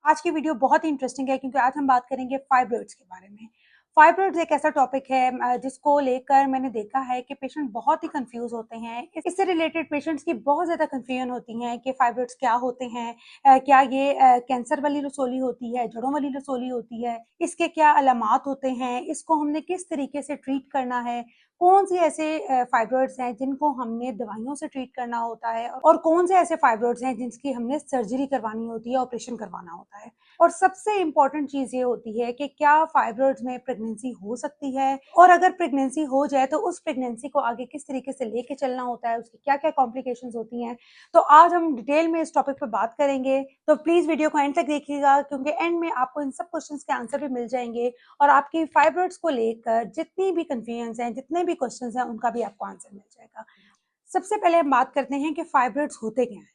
आज की वीडियो बहुत ही इंटरेस्टिंग है क्योंकि आज हम बात करेंगे फाइब्रॉइड्स के बारे में। फाइब्रॉइड्स एक ऐसा टॉपिक है जिसको लेकर मैंने देखा है कि पेशेंट बहुत ही कंफ्यूज होते हैं। इससे रिलेटेड पेशेंट्स की बहुत ज़्यादा कंफ्यूजन होती है कि फाइब्रॉइड्स क्या होते हैं, क्या ये कैंसर वाली रसोली होती है, जड़ों वाली रसोली होती है, इसके क्या अलामात होते हैं, इसको हमने किस तरीके से ट्रीट करना है, कौन से ऐसे फाइब्रॉइड्स हैं जिनको हमने दवाइयों से ट्रीट करना होता है और कौन से ऐसे फाइब्रॉइड्स हैं जिनकी हमने सर्जरी करवानी होती है, ऑपरेशन करवाना होता है। और सबसे इम्पॉर्टेंट चीज ये होती है कि क्या फाइब्रॉइड्स में प्रेगनेंसी हो सकती है, और अगर प्रेगनेंसी हो जाए तो उस प्रेगनेंसी को आगे किस तरीके से लेके चलना होता है, उसकी क्या क्या कॉम्प्लिकेशंस होती हैं। तो आज हम डिटेल में इस टॉपिक पे बात करेंगे, तो प्लीज वीडियो को एंड तक देखिएगा क्योंकि एंड में आपको इन सब क्वेश्चंस के आंसर भी मिल जाएंगे और आपकी फाइब्रॉइड्स को लेकर जितनी भी कंफ्यूजन हैं, जितने भी क्वेश्चंस हैं, उनका भी आपको आंसर मिल जाएगा। सबसे पहले हम बात करते हैं कि फाइब्रॉइड्स होते क्या हैं।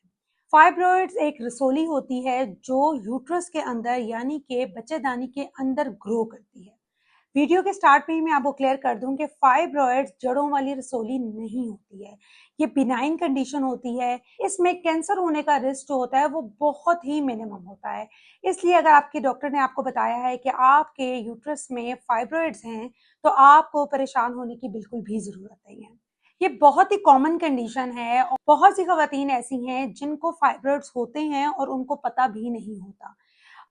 फाइब्रॉइड्स एक रसोली होती है जो यूट्रस के अंदर यानी कि बच्चेदानी के अंदर ग्रो करती है। वीडियो के स्टार्ट में ही मैं आपको क्लियर कर दूं कि फाइब्रॉइड्स जड़ों वाली रसोली नहीं होती है, ये बिनाइन कंडीशन होती है। इसमें कैंसर होने का रिस्क जो होता है वो बहुत ही मिनिमम होता है। इसलिए अगर आपके डॉक्टर ने आपको बताया है कि आपके यूट्रस में फाइब्रॉइड्स हैं तो आपको परेशान होने की बिल्कुल भी जरूरत नहीं है। ये बहुत ही कॉमन कंडीशन है और बहुत सी खवातीन ऐसी हैं जिनको फाइब्रॉइड्स होते हैं और उनको पता भी नहीं होता।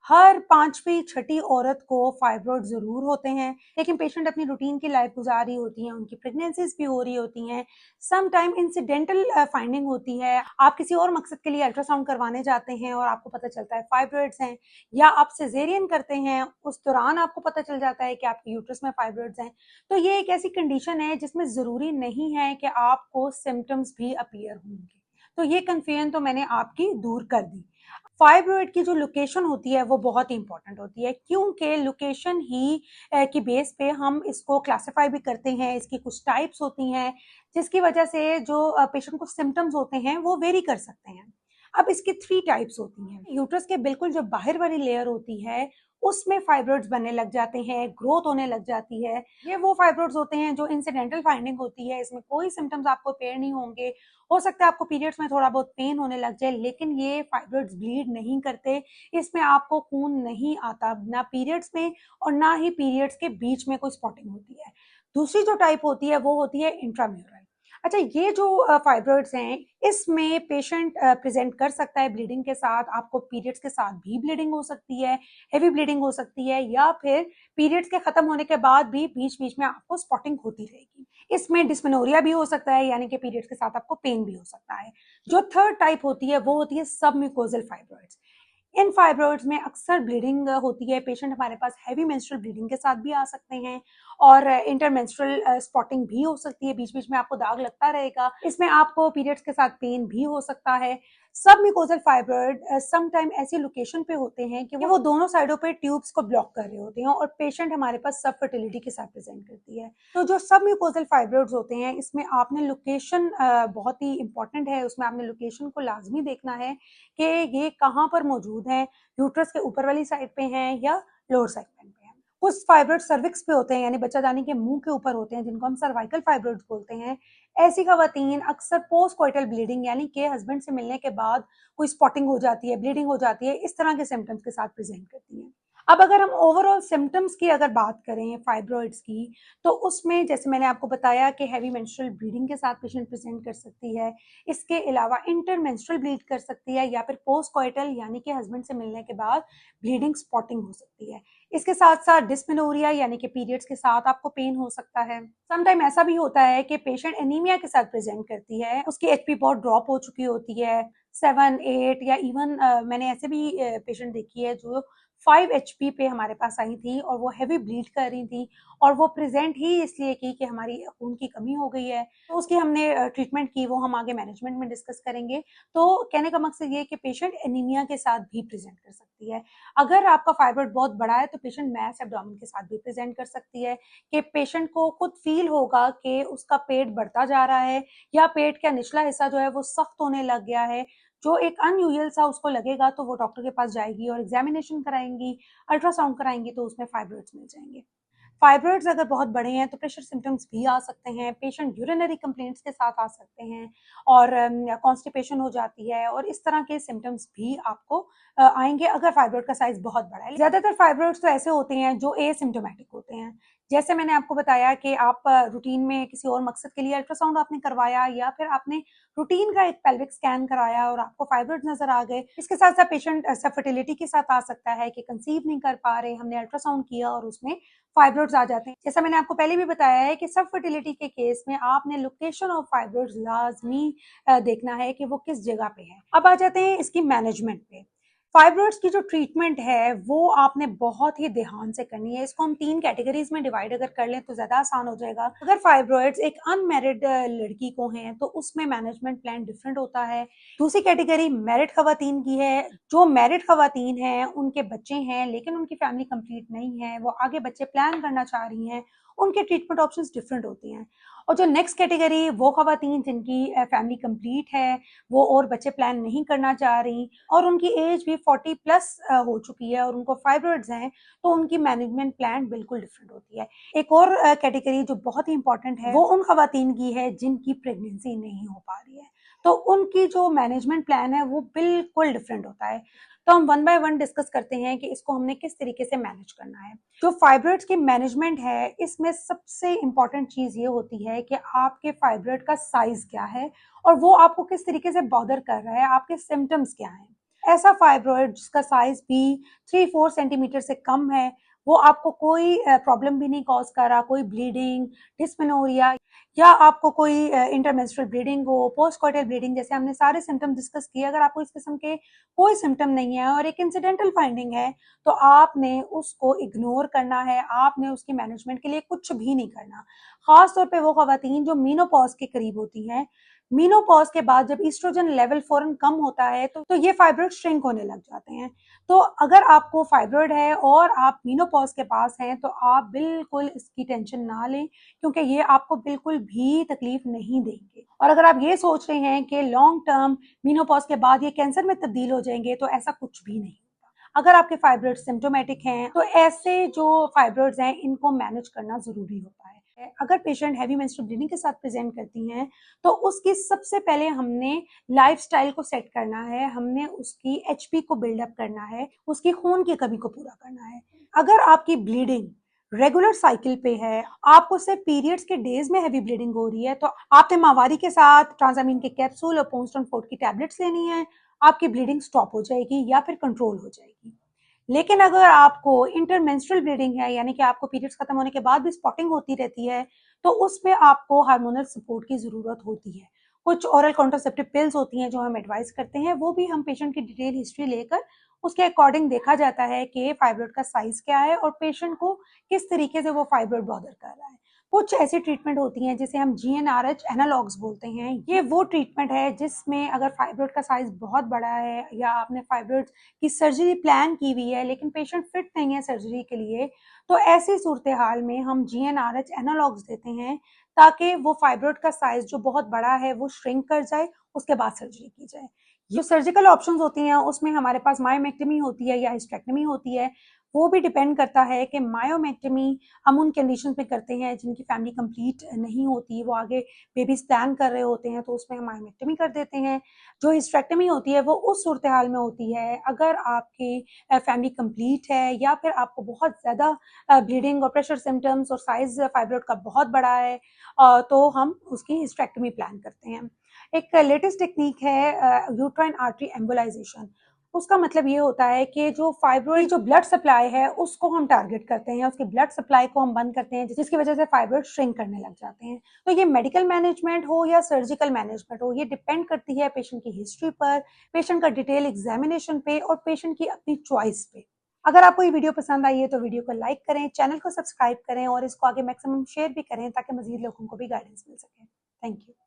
हर पांचवी छठी औरत को फाइब्रॉइड जरूर होते हैं, लेकिन पेशेंट अपनी रूटीन की लाइफ गुजार रही होती हैं, उनकी प्रेगनेंसीज भी हो रही होती हैं। सम टाइम इंसिडेंटल फाइंडिंग होती है, आप किसी और मकसद के लिए अल्ट्रासाउंड करवाने जाते हैं और आपको पता चलता है फाइब्रॉइड्स हैं, या आप सिजेरियन करते हैं उस दौरान आपको पता चल जाता है कि आपके यूट्रस में फाइब्रॉइड्स हैं। तो ये एक ऐसी कंडीशन है जिसमें जरूरी नहीं है कि आपको सिम्टम्स भी अपीयर होंगे। तो ये कंफ्यूजन तो मैंने आपकी दूर कर दी। फाइब्रॉइड की जो लोकेशन होती है वो बहुत ही इंपॉर्टेंट होती है क्योंकि लोकेशन ही की बेस पे हम इसको क्लासिफाई भी करते हैं। इसकी कुछ टाइप्स होती हैं जिसकी वजह से जो पेशेंट को सिम्टम्स होते हैं वो वेरी कर सकते हैं। अब इसकी 3 टाइप्स होती हैं। यूट्रस के बिल्कुल जो बाहर वाली लेयर होती है उसमें फाइब्रॉइड्स बनने लग जाते हैं, ग्रोथ होने लग जाती है। ये वो फाइब्रॉइड्स होते हैं जो इंसिडेंटल फाइंडिंग होती है, इसमें कोई सिम्टम्स आपको पेयर नहीं होंगे। हो सकता है आपको पीरियड्स में थोड़ा बहुत पेन होने लग जाए, लेकिन ये फाइब्रॉइड्स ब्लीड नहीं करते, इसमें आपको खून नहीं आता, ना पीरियड्स में और ना ही पीरियड्स के बीच में कोई स्पॉटिंग होती है। दूसरी जो टाइप होती है वो होती है इंट्राम्यूरल। अच्छा, ये जो फाइब्रॉइड्स हैं इसमें पेशेंट प्रेजेंट कर सकता है ब्लीडिंग के साथ, आपको पीरियड्स के साथ भी ब्लीडिंग हो सकती है, हेवी ब्लीडिंग हो सकती है, या फिर पीरियड्स के खत्म होने के बाद भी बीच बीच में आपको स्पॉटिंग होती रहेगी। इसमें डिस्मेनोरिया भी हो सकता है यानी कि पीरियड्स के साथ आपको पेन भी हो सकता है। जो थर्ड टाइप होती है वो होती है सबम्यूकोजल फाइब्रॉइड्स। इन फाइब्रॉइड्स में अक्सर ब्लीडिंग होती है, पेशेंट हमारे पास हैवी मेंस्ट्रुअल ब्लीडिंग के साथ भी आ सकते हैं और इंटरमेंस्ट्रुअल स्पॉटिंग भी हो सकती है, बीच बीच में आपको दाग लगता रहेगा, इसमें आपको पीरियड्स के साथ पेन भी हो सकता है। सब म्यूकोजल फाइब्रॉइड सम टाइम ऐसी लोकेशन पे होते हैं कि वो दोनों साइडों पे ट्यूब्स को ब्लॉक कर रहे होते हैं और पेशेंट हमारे पास सब फर्टिलिटी के साथ प्रेजेंट करती है। तो जो सब म्यूकोजल फाइब्रॉइड्स होते हैं इसमें आपने लोकेशन बहुत ही इंपॉर्टेंट है, उसमें आपने लोकेशन को लाजमी देखना है कि ये कहाँ पर मौजूद है, यूट्रस के ऊपर वाली साइड पे हैं या लोअर सेगमेंट पे हैं। कुछ फाइब्रॉइड सर्विक्स पे होते हैं यानी बच्चादानी के मुंह के ऊपर होते हैं जिनको हम सर्वाइकल फाइब्रॉइड्स बोलते हैं। ऐसी खवातीन अक्सर पोस्ट कोइटल ब्लीडिंग यानी कि हस्बैंड से मिलने के बाद कोई स्पॉटिंग हो जाती है, ब्लीडिंग हो जाती है, इस तरह के सिम्टम्स के साथ प्रेजेंट करती हैं। अब अगर हम ओवरऑल सिम्टम्स की अगर बात करें फाइब्रॉइड्स की, तो उसमें जैसे मैंने आपको बताया कि हैवी मेंस्ट्रुअल ब्लीडिंग के साथ पेशेंट प्रेजेंट कर सकती है, इसके अलावा इंटरमेंस्ट्रुअल ब्लीड कर सकती है, या फिर पोस्ट कोइटल यानी कि हस्बैंड से मिलने के बाद ब्लीडिंग स्पॉटिंग हो सकती है। इसके साथ साथ डिस्मेनोरिया यानी कि पीरियड्स के साथ आपको पेन हो सकता है। समटाइम ऐसा भी होता है कि पेशेंट एनीमिया के साथ प्रेजेंट करती है, उसकी एचपी बहुत ड्रॉप हो चुकी होती है, 7 8 या इवन मैंने ऐसे भी पेशेंट देखी है जो 5 एचपी पे हमारे पास आई थी और वो हैवी ब्लीड कर रही थी और वो प्रेजेंट ही इसलिए की कि हमारी खून की कमी हो गई है, तो उसकी हमने ट्रीटमेंट की, वो हम आगे मैनेजमेंट में डिस्कस करेंगे। तो कहने का मकसद ये है कि पेशेंट एनीमिया के साथ भी प्रेजेंट कर सकती है। अगर आपका फाइब्रॉइड बहुत बड़ा है तो पेशेंट मैस एब्डोमेन के साथ भी प्रेजेंट कर सकती है कि पेशेंट को खुद फील होगा कि उसका पेट बढ़ता जा रहा है या पेट का निचला हिस्सा जो है वो सख्त होने लग गया है, जो एक अनयूजुअल सा उसको लगेगा, तो वो डॉक्टर के पास जाएगी और एग्जामिनेशन कराएंगी, अल्ट्रासाउंड कराएंगी, तो उसमें फाइब्रॉइड्स मिल जाएंगे। फाइब्रॉइड्स अगर बहुत बड़े हैं तो प्रेशर सिम्टम्स भी आ सकते हैं, पेशेंट यूरिनरी कंप्लेंट्स के साथ आ सकते हैं और कॉन्स्टिपेशन हो जाती है और इस तरह के सिम्टम्स भी आपको आएंगे अगर फाइब्रॉइड का साइज बहुत बड़ा है। ज़्यादातर फाइब्रॉइड्स तो ऐसे होते हैं जो एसिम्टोमेटिक होते हैं, जैसे मैंने आपको बताया कि आप रूटीन में किसी और मकसद के लिए अल्ट्रासाउंड आपने करवाया या फिर आपने रूटीन का एक पेल्विक स्कैन कराया और आपको फाइब्रॉइड नजर आ गए। इसके साथ साथ पेशेंट सब फर्टिलिटी के साथ आ सकता है कि कंसीव नहीं कर पा रहे, हमने अल्ट्रासाउंड किया और उसमें फाइब्रॉइड्स आ जाते हैं। जैसा मैंने आपको पहले भी बताया है कि सब फर्टिलिटी के केस में आपने लोकेशन ऑफ फाइब्रॉइड्स लाजमी देखना है कि वो किस जगह पे है। अब आ जाते हैं इसकी मैनेजमेंट पे। फाइब्रॉइड्स की जो ट्रीटमेंट है वो आपने बहुत ही ध्यान से करनी है। इसको हम 3 कैटेगरीज में डिवाइड अगर कर लें तो ज्यादा आसान हो जाएगा। अगर फाइब्रॉइड्स एक अनमैरिड लड़की को हैं तो उसमें मैनेजमेंट प्लान डिफरेंट होता है। दूसरी कैटेगरी मैरिड खवातीन की है। जो मैरिड खवातीन हैं उनके बच्चे हैं लेकिन उनकी फैमिली कंप्लीट नहीं है, वो आगे बच्चे प्लान करना चाह रही हैं, उनके ट्रीटमेंट ऑप्शंस डिफरेंट होती हैं। और जो नेक्स्ट कैटेगरी वो खवातीन जिनकी फैमिली कंप्लीट है, वो और बच्चे प्लान नहीं करना चाह रही और उनकी एज भी 40 प्लस हो चुकी है और उनको फाइब्रॉइड्स हैं, तो उनकी मैनेजमेंट प्लान बिल्कुल डिफरेंट होती है। एक और कैटेगरी जो बहुत ही इंपॉर्टेंट है वो उन खवातीन की है जिनकी प्रेगनेंसी नहीं हो पा रही है, तो उनकी जो मैनेजमेंट प्लान है वो बिल्कुल डिफरेंट होता है। तो हम वन बाय वन डिस्कस करते हैं कि इसको हमने किस तरीके से मैनेज करना है। जो फाइब्रॉइड्स की मैनेजमेंट है इसमें सबसे इंपॉर्टेंट चीज ये होती है कि आपके फाइब्रॉइड का साइज क्या है और वो आपको किस तरीके से बॉदर कर रहा है, आपके सिम्टम्स क्या हैं। ऐसा फाइब्रॉइड जिसका साइज भी 3-4 सेंटीमीटर से कम है, वो आपको कोई प्रॉब्लम भी नहीं कॉज कर रहा, कोई ब्लीडिंग, डिस्मेनोरिया या आपको कोई इंटरमेंस्ट्रुअल ब्लीडिंग हो, पोस्ट कॉइटल ब्लीडिंग, जैसे हमने सारे सिम्टम डिस्कस किए। अगर आपको इस किस्म के कोई सिम्टम नहीं है और एक इंसिडेंटल फाइंडिंग है तो आपने उसको इग्नोर करना है, आपने उसकी मैनेजमेंट के लिए कुछ भी नहीं करना। खास तौर पे वो खवातीन जो मीनोपॉज के करीब होती हैं, मीनोपॉज के बाद जब ईस्ट्रोजन लेवल फौरन कम होता है तो ये फाइब्रॉइड श्रिंक होने लग जाते हैं। तो अगर आपको फाइब्रॉइड है और आप मीनोपॉज के पास हैं तो आप बिल्कुल इसकी टेंशन ना लें, क्योंकि ये आपको बिल्कुल भी तकलीफ नहीं देंगे। और अगर आप ये सोच रहे हैं कि लॉन्ग टर्म मीनोपॉज के बाद ये कैंसर में तब्दील हो जाएंगे, तो ऐसा कुछ भी नहीं। अगर आपके फाइब्रॉइड सिम्टोमेटिक हैं तो ऐसे जो फाइब्रॉइड्स हैं इनको मैनेज करना जरूरी होता है। अगर पेशेंट हैवी मेंस्ट्रुअल ब्लीडिंग के साथ प्रेजेंट करती हैं तो उसकी सबसे पहले हमने लाइफस्टाइल को सेट करना है, हमने उसकी एचपी को बिल्डअप करना है, उसकी खून की कमी को पूरा करना है। अगर आपकी ब्लीडिंग रेगुलर साइकिल पे है, आपको सिर्फ पीरियड्स के डेज में हैवी ब्लीडिंग हो रही है, तो आपने माहवारी के साथ ट्रांजामीन के कैप्सूल और पोस्टन फोर्ट की टैबलेट्स लेनी है, आपकी ब्लीडिंग स्टॉप हो जाएगी या फिर कंट्रोल हो जाएगी। लेकिन अगर आपको इंटरमेंस्ट्रुअल ब्लीडिंग है, यानी कि आपको पीरियड्स खत्म होने के बाद भी स्पॉटिंग होती रहती है, तो उसमें आपको हार्मोनल सपोर्ट की जरूरत होती है। कुछ ओरल कॉन्ट्रासेप्टिव पिल्स होती हैं जो हम एडवाइस करते हैं, वो भी हम पेशेंट की डिटेल हिस्ट्री लेकर उसके अकॉर्डिंग देखा जाता है कि फाइब्रॉइड का साइज क्या है और पेशेंट को किस तरीके से वो फाइब्रॉइड बॉदर कर रहा है। कुछ ऐसी ट्रीटमेंट होती हैं जिसे हम GnRH एनालॉग्स बोलते हैं। ये वो ट्रीटमेंट है जिसमें अगर फाइब्रॉइड का साइज बहुत बड़ा है या आपने फाइब्रॉइड की सर्जरी प्लान की हुई है लेकिन पेशेंट फिट नहीं है सर्जरी के लिए, तो ऐसी सूरत हाल में हम GnRH एनालॉग्स देते हैं ताकि वो फाइब्रॉइड का साइज जो बहुत बड़ा है वो श्रिंक कर जाए, उसके बाद सर्जरी की जाए। जो सर्जिकल ऑप्शंस होती हैं उसमें हमारे पास मायोमेक्टमी होती है या हिस्टेक्टमी होती है। वो भी डिपेंड करता है कि मायोमेक्टमी हम उन कंडीशन पे करते हैं जिनकी फैमिली कंप्लीट नहीं होती, वो आगे बेबी प्लान कर रहे होते हैं, तो उसमें हम मायोमेक्टमी कर देते हैं। जो हिस्टेक्टमी होती है वो उस सूरत हाल में होती है अगर आपकी फैमिली कंप्लीट है या फिर आपको बहुत ज़्यादा ब्लीडिंग और प्रेशर सिम्टम्स और साइज फाइब्रॉइड का बहुत बड़ा है, तो हम उसकी हिस्टेक्टमी प्लान करते हैं। एक लेटेस्ट टेक्निक है यूट्राइन आर्टरी एम्बोलाइजेशन। उसका मतलब ये होता है कि जो फाइब्रॉइड जो ब्लड सप्लाई है उसको हम टारगेट करते हैं, उसकी ब्लड सप्लाई को हम बंद करते हैं, जिसकी वजह से फाइब्रॉइड श्रिंक करने लग जाते हैं। तो ये मेडिकल मैनेजमेंट हो या सर्जिकल मैनेजमेंट हो, ये डिपेंड करती है पेशेंट की हिस्ट्री पर, पेशेंट का डिटेल एग्जामिनेशन पे और पेशेंट की अपनी चॉइस पे। अगर आपको ये वीडियो पसंद आई है तो वीडियो को लाइक करें, चैनल को सब्सक्राइब करें और इसको आगे मैक्सिमम शेयर भी करें ताकि मजीद लोगों को भी गाइडेंस मिल सके। Thank you.